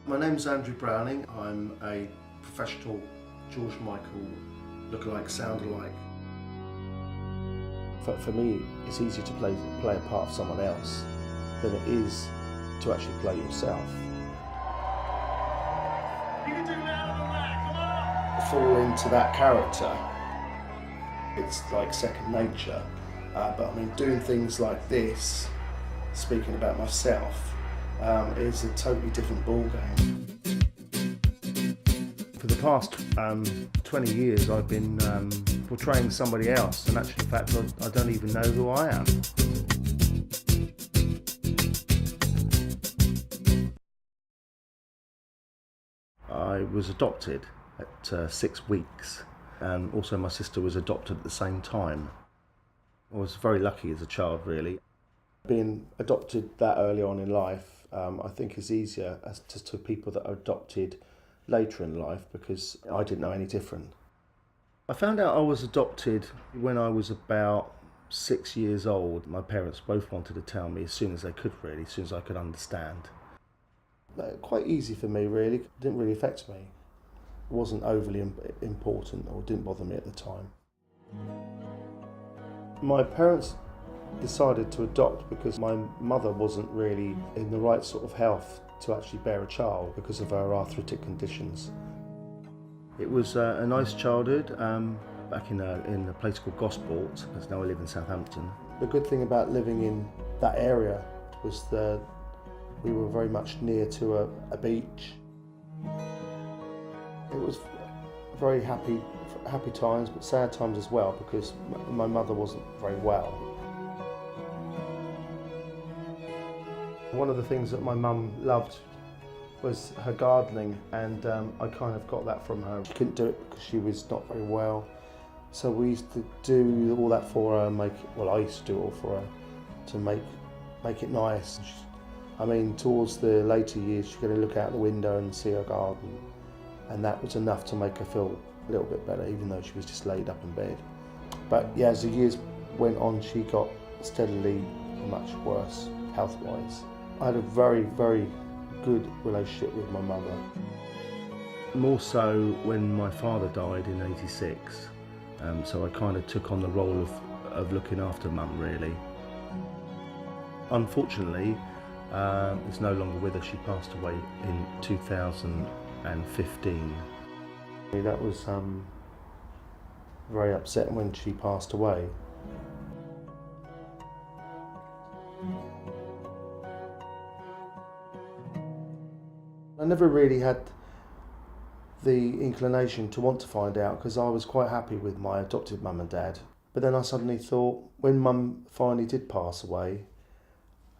My name's Andrew Browning. I'm a professional George Michael lookalike, soundalike. For me, it's easier to play a part of someone else than it is to actually play yourself. You can do better than that, come on! Fall into that character, it's like second nature. But I mean, doing things like this, speaking about myself, is a totally different ballgame. For the past 20 years I've been portraying somebody else, and actually in fact I don't even know who I am. I was adopted at 6 weeks, and also my sister was adopted at the same time. I was very lucky as a child, really. Being adopted that early on in life I think is easier as to people that are adopted later in life, because I didn't know any different. I found out I was adopted when I was about 6 years old. My parents both wanted to tell me as soon as they could, really, as soon as I could understand. Quite easy for me, really. It didn't really affect me. It wasn't overly important, or didn't bother me at the time. My parents decided to adopt because my mother wasn't really in the right sort of health to actually bear a child because of her arthritic conditions. It was a nice childhood back in a place called Gosport, because now I live in Southampton. The good thing about living in that area was that we were very much near to a beach. It was very happy times, but sad times as well, because my mother wasn't very well. One of the things that my mum loved was her gardening, and I kind of got that from her. She couldn't do it because she was not very well, so we used to do all that for her, I used to do it all for her, to make it nice. I mean, towards the later years, she's going to look out the window and see her garden, and that was enough to make her feel a little bit better, even though she was just laid up in bed. But yeah, as the years went on, she got steadily much worse health-wise. I had a very, very good relationship with my mother. More so when my father died in '86, so I kind of took on the role of looking after Mum, really. Unfortunately, is no longer with us. She passed away in 2015. That was very upsetting when she passed away. I never really had the inclination to want to find out, because I was quite happy with my adopted mum and dad. But then I suddenly thought, when Mum finally did pass away,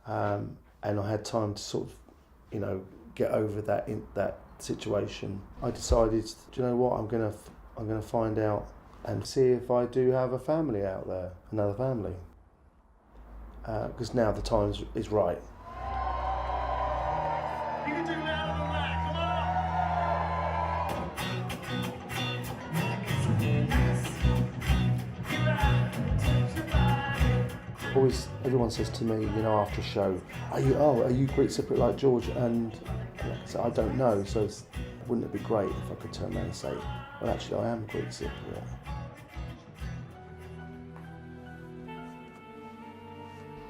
and I had time to sort of, get over that situation, I decided, do you know what, I'm gonna find out and see if I do have a family out there, another family, because now the time is right. You can do better than that, come on! Always, everyone says to me, after a show, are you Greek Cypriot like George? And I say, I don't know, so wouldn't it be great if I could turn around and say, well, actually, I am Greek Cypriot.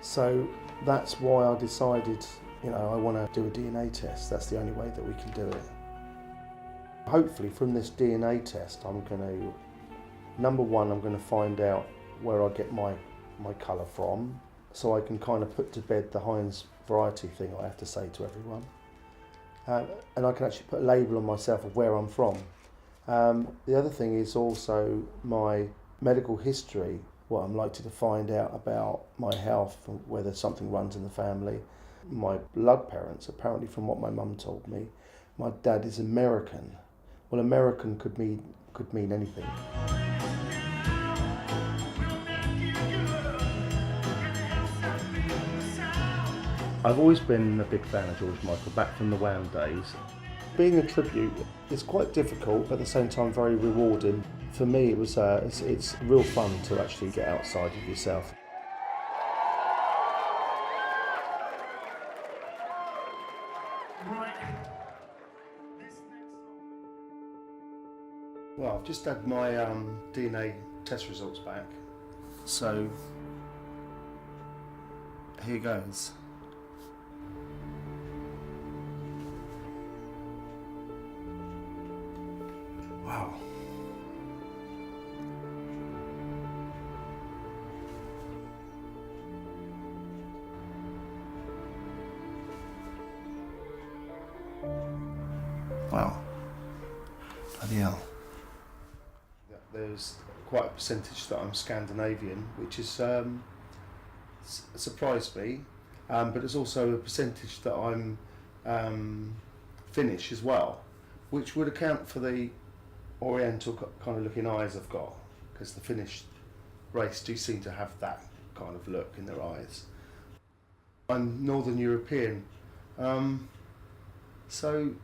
So that's why I decided, I want to do a DNA test. That's the only way that we can do it. Hopefully from this DNA test, number one, I'm going to find out where I get my colour from, so I can kind of put to bed the Heinz variety thing I have to say to everyone. And I can actually put a label on myself of where I'm from. The other thing is also my medical history, what I'm likely to find out about my health, and whether something runs in the family. My blood parents, apparently from what my mum told me, my dad is American. Well, American could mean anything. I've always been a big fan of George Michael, back from the Wham days. Being a tribute is quite difficult, but at the same time very rewarding. For me, it was it's real fun to actually get outside of yourself. Right. Well, I've just had my DNA test results back, so here goes. Wow. Wow. Bloody hell. There's quite a percentage that I'm Scandinavian, which is surprised me, but there's also a percentage that I'm Finnish as well, which would account for the Oriental kind of looking eyes I've got, because the Finnish race do seem to have that kind of look in their eyes. I'm Northern European, so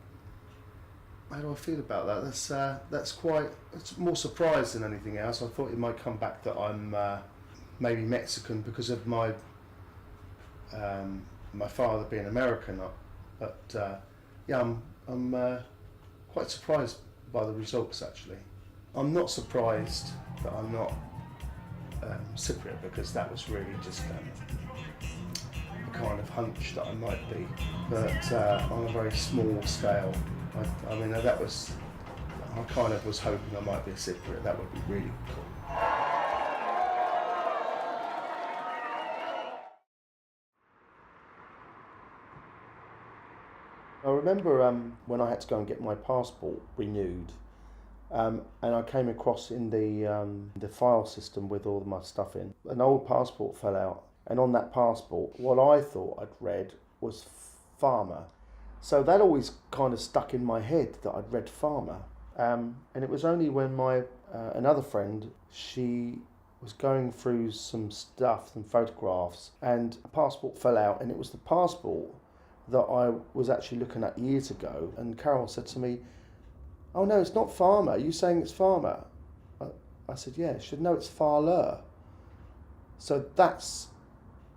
how do I feel about that? It's more surprised than anything else. I thought it might come back that I'm maybe Mexican because of my father being American, but yeah, I'm quite surprised by the results actually. I'm not surprised that I'm not Cypriot, because that was really just a kind of hunch that I might be, but on a very small scale. I mean, I kind of was hoping I might be a Cypriot. That would be really cool. I remember when I had to go and get my passport renewed, and I came across in the file system with all of my stuff in, an old passport fell out, and on that passport, what I thought I'd read was farmer. So that always kind of stuck in my head that I'd read farmer, and it was only when my another friend, she was going through some stuff, some photographs, and a passport fell out, and it was the passport that I was actually looking at years ago, and Carol said to me, "Oh no, it's not farmer, are you saying it's farmer?" I said, "Yeah." She said, "No, it's farler." So that's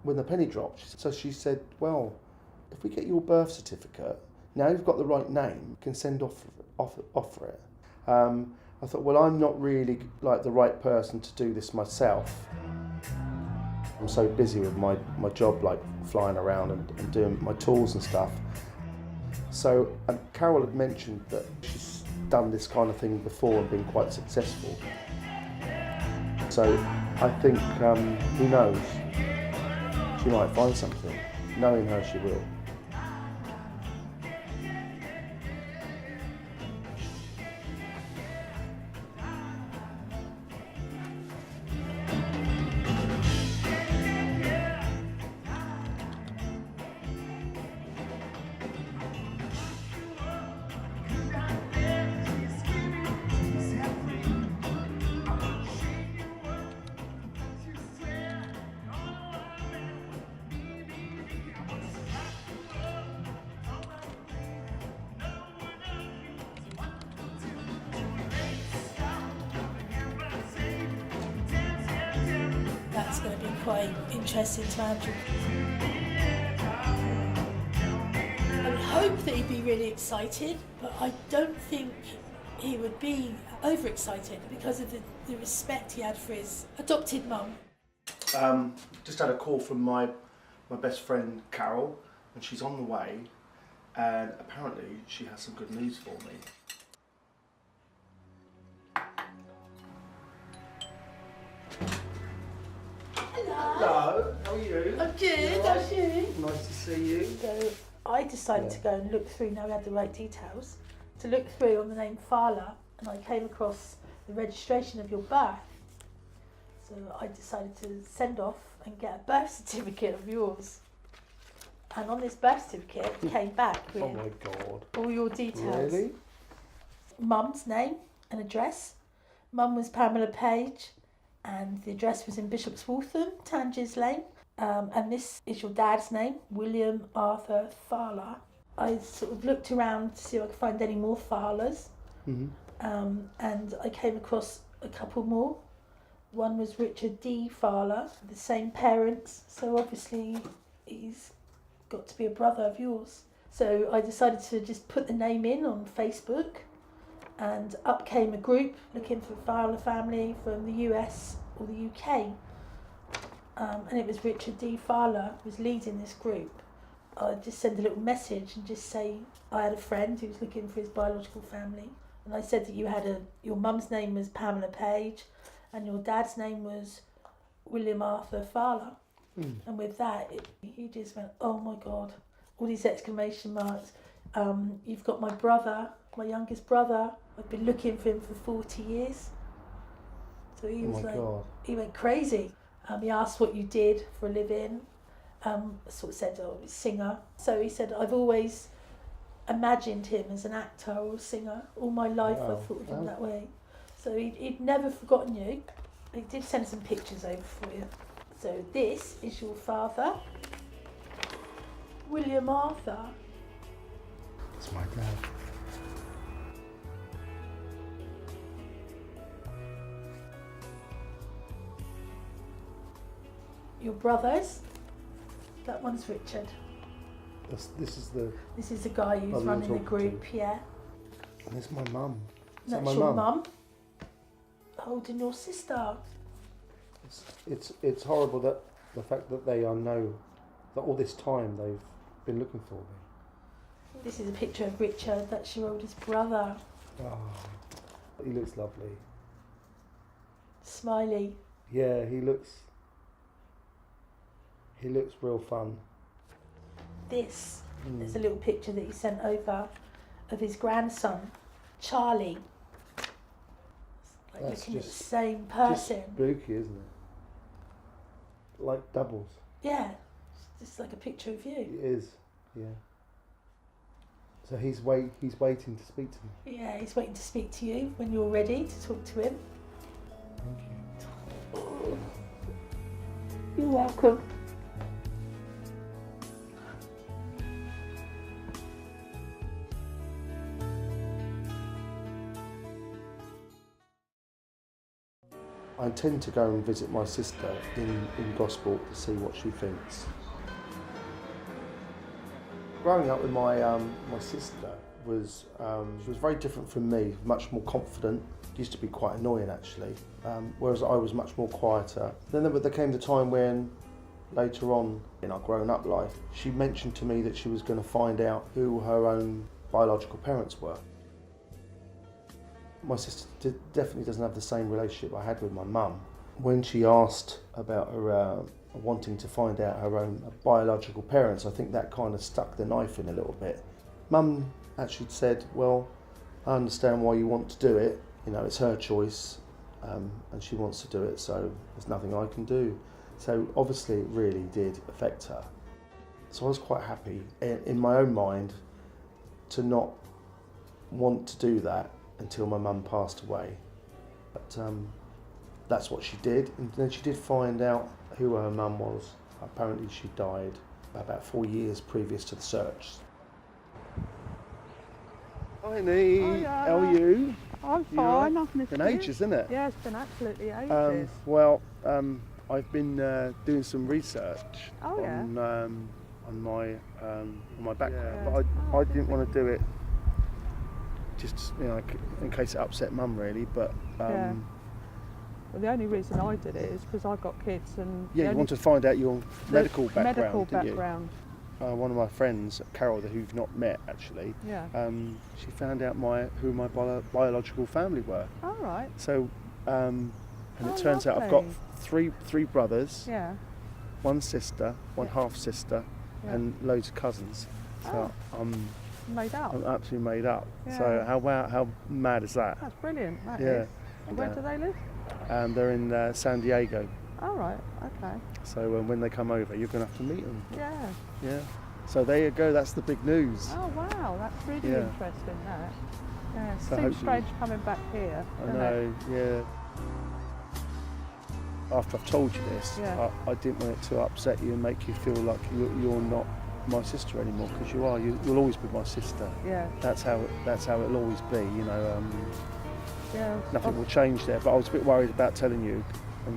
when the penny dropped. So she said, "Well, if we get your birth certificate, now you've got the right name, you can send off for it." I thought, well, I'm not really like the right person to do this myself. I'm so busy with my job, like flying around and doing my tours and stuff. So Carol had mentioned that she's done this kind of thing before and been quite successful. So I think, who knows, she might find something. Knowing her, she will. That's going to be quite interesting to Andrew. I would hope that he'd be really excited, but I don't think he would be overexcited because of the respect he had for his adopted mum. Just had a call from my best friend Carol, and she's on the way, and apparently she has some good news for me. Hello, how are you? I'm good, how's you? Nice to see you. So I decided to go and look through, now we had the right details, to look through on the name Fala, and I came across the registration of your birth. So I decided to send off and get a birth certificate of yours. And on this birth certificate it came back with Oh my God. all your details. Really? Mum's name and address. Mum was Pamela Page, and the address was in Bishop's Waltham, Tangiers Lane. And this is your dad's name, William Arthur Fala. I sort of looked around to see if I could find any more Falas, and I came across a couple more. One was Richard D. Fala, the same parents, so obviously he's got to be a brother of yours. So I decided to just put the name in on Facebook, And up came a group looking for Fowler family from the US or the UK. And it was Richard D. Fowler who was leading this group. I'd just send a little message and just say I had a friend who was looking for his biological family. And I said that your mum's name was Pamela Page and your dad's name was William Arthur Fowler. And with that, he just went, oh my God, all these exclamation marks. You've got my brother, my youngest brother. I've been looking for him for 40 years. So he was he went crazy. He asked what you did for a living. Sort of said, oh, singer. So he said, I've always imagined him as an actor or a singer. All my life I've thought of him that way. So he'd never forgotten you. He did send some pictures over for you. So this is your father, William Arthur. It's my dad. Your brothers, that one's Richard. This is the guy who's running the group, yeah. And this is my mum. That's your mum holding your sister. It's horrible that the fact that they know that all this time they've been looking for me. This is a picture of Richard, that's your oldest brother. Oh, he looks lovely. Smiley. Yeah, he looks real fun. This is a little picture that he sent over of his grandson, Charlie. Like That's looking at the just- same person. Just spooky, isn't it? Like doubles. Yeah, it's just like a picture of you. It is, yeah. So he's waiting to speak to me. Yeah, he's waiting to speak to you when you're ready to talk to him. Thank you. You're welcome. I intend to go and visit my sister in Gosport to see what she thinks. Growing up with my sister was she was very different from me, much more confident. Used to be quite annoying actually, whereas I was much more quieter. Then there came the time when later on in our grown up life, she mentioned to me that she was going to find out who her own biological parents were. My sister definitely doesn't have the same relationship I had with my mum. When she asked about her wanting to find out her own biological parents, I think that kind of stuck the knife in a little bit. Mum actually said, well, I understand why you want to do it, you know, it's her choice, and she wants to do it, so there's nothing I can do. So obviously it really did affect her. So I was quite happy in my own mind to not want to do that until my mum passed away. But that's what she did, and then she did find out who her mum was. Apparently she died about 4 years previous to the search. Hi Nee, Hiya. how are you? I'm You all right? fine, I've missed Been you. ages, isn't it? Yeah, it's been absolutely ages. I've been doing some research Oh, yeah. on my background, Yeah. but Oh, I didn't want to do it just in case it upset Mum really. But Yeah. Well, the only reason I did it is because I've got kids and... yeah, you want to find out your medical background, medical didn't you? background, One of my friends, Carol, who you've not met actually, yeah. she found out who my biological family were. All right, So, and Oh, it turns out I've got lovely. three brothers, yeah. one sister, one Yeah. half sister, Yeah. and loads of cousins. So Made up. I'm absolutely made up. Yeah. So how mad is that? That's brilliant, that Yeah. is. And where do they live? They're in San Diego. All right, okay. So when they come over, you're going to have to meet them. Yeah. Yeah. So there you go. That's the big news. Oh, wow, that's really Yeah. interesting, that. Yeah, it So seems hopefully- strange coming back here, I doesn't it? know. Yeah. After I've told you this, Yeah. I didn't want it to upset you and make you feel like you're not my sister anymore, because you are. You'll always be my sister. Yeah, That's how it'll always be. You know, yeah. nothing will change there. But I was a bit worried about telling you,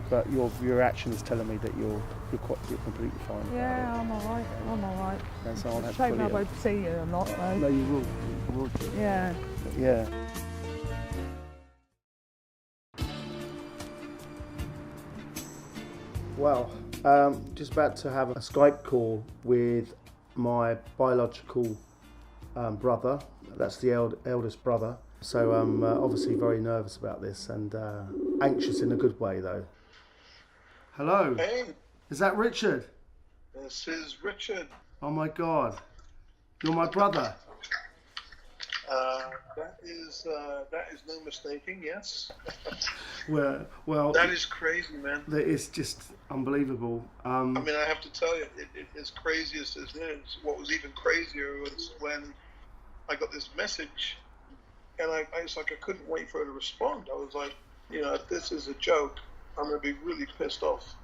but your reaction is telling me that you're completely fine. Yeah, About I'm all right. I'm all right. it. And so I'll It's a have shame I to won't see you a lot, though. No, you will. You will do. Yeah. Yeah. Well, just about to have a Skype call with my biological brother. That's the eldest brother. So I'm obviously very nervous about this and anxious in a good way, though. Hello. Hey, Is that Richard? this is Richard. Oh my God. You're my brother. That is no mistaking. Yes. Well, That is crazy, man. it's just unbelievable. I mean, I have to tell you, as crazy as this is, what was even crazier was when I got this message, and I was like, I couldn't wait for her to respond. I was like, if this is a joke, I'm going to be really pissed off.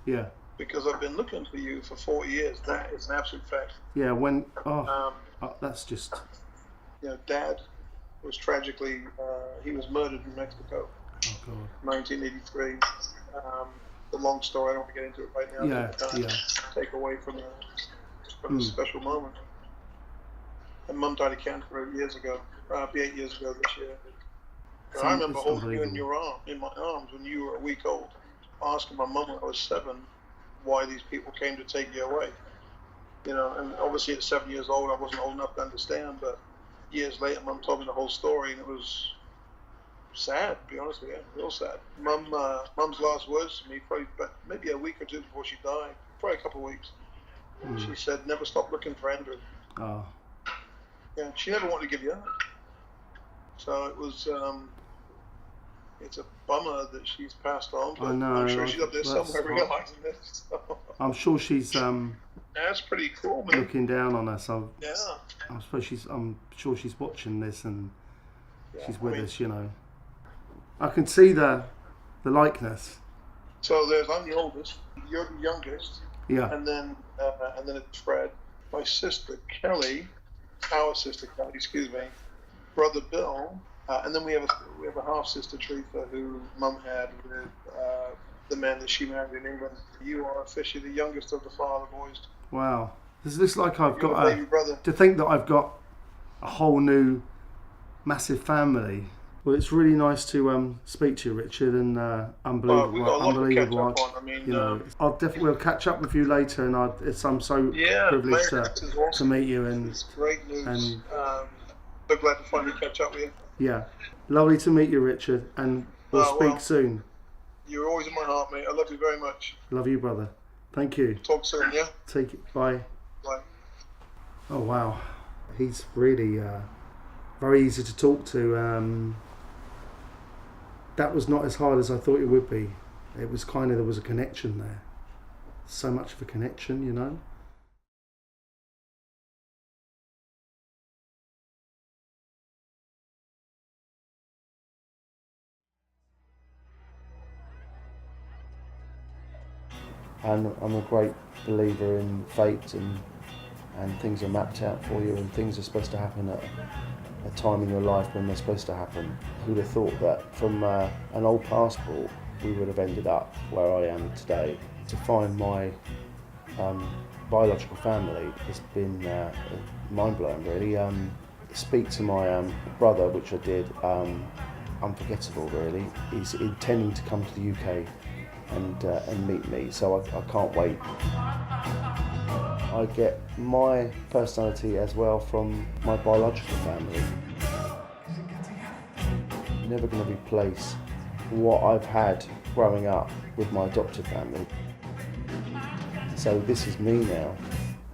Yeah. Because I've been looking for you for 40 years. That is an absolute fact. Yeah. That's just. Dad was tragically, he was murdered in Mexico, Oh God. 1983. The long story, I don't want to get into it right now. Yeah. Take away from the special moment. And Mum died of cancer 8 years ago. It'll be 8 years ago this year. And I remember holding you in my arms when you were a week old, asking my mum when I was 7 why these people came to take you away. And obviously at 7 years old, I wasn't old enough to understand, but years later, Mum told me the whole story, and it was sad, to be honest with you, real sad. Mum's last words to me, probably maybe a week or two before she died, probably a couple of weeks. She said, "Never stop looking for Andrew." Oh. Yeah, she never wanted to give you up. So it was. It's a bummer that she's passed on, but I know, I'm sure she's up there somewhere that's- realizing this. So. I'm sure she's That's pretty cool, man. looking down on us. Yeah. I'm sure she's watching this and Yeah, she's with I mean, us. I can see the likeness. So I'm the oldest, you're the youngest, Yeah. and then it's Fred, my sister Kelly, our sister Kelly, excuse me, brother Bill, and then we have a half sister Teresa who Mum had with the man that she married in England. You are officially the youngest of the father boys. Wow. Is this like I've You're got a baby brother. to think that I've got a whole new massive family? Well, it's really nice to speak to you, Richard, and unbelievable. We've got a lot to catch up on. I mean, I'll definitely we'll catch up with you later, and I'm so yeah, privileged man, this is awesome. to meet you, and It's great news. and- So glad to finally catch up with you. yeah, lovely to meet you, Richard, and we'll Oh, speak well. soon. You're always in my heart, mate. I love you very much. Love you, brother. Thank you. Talk soon, yeah? Take it. Bye. Bye. Oh wow, he's really very easy to talk to. That was not as hard as I thought it would be. It was there was a connection there. So much of a connection, And I'm a great believer in fate and things are mapped out for you and things are supposed to happen at a time in your life when they're supposed to happen. Who'd have thought that from an old passport we would have ended up where I am today. To find my biological family has been mind-blowing really. Speak to my brother, which I did, unforgettable really. He's intending to come to the UK and meet me, so I can't wait. I get my personality as well from my biological family. You're never going to replace what I've had growing up with my adopted family. So this is me now,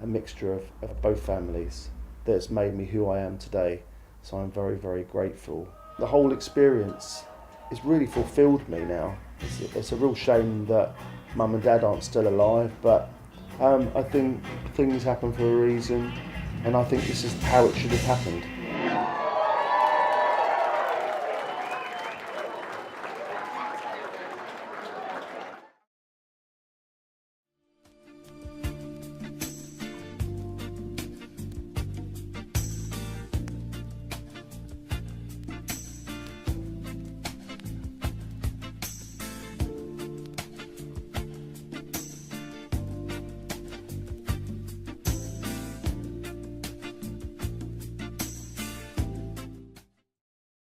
a mixture of both families that's made me who I am today. So I'm very, very grateful. The whole experience has really fulfilled me now. It's a real shame that Mum and Dad aren't still alive, but I think things happen for a reason, and I think this is how it should have happened.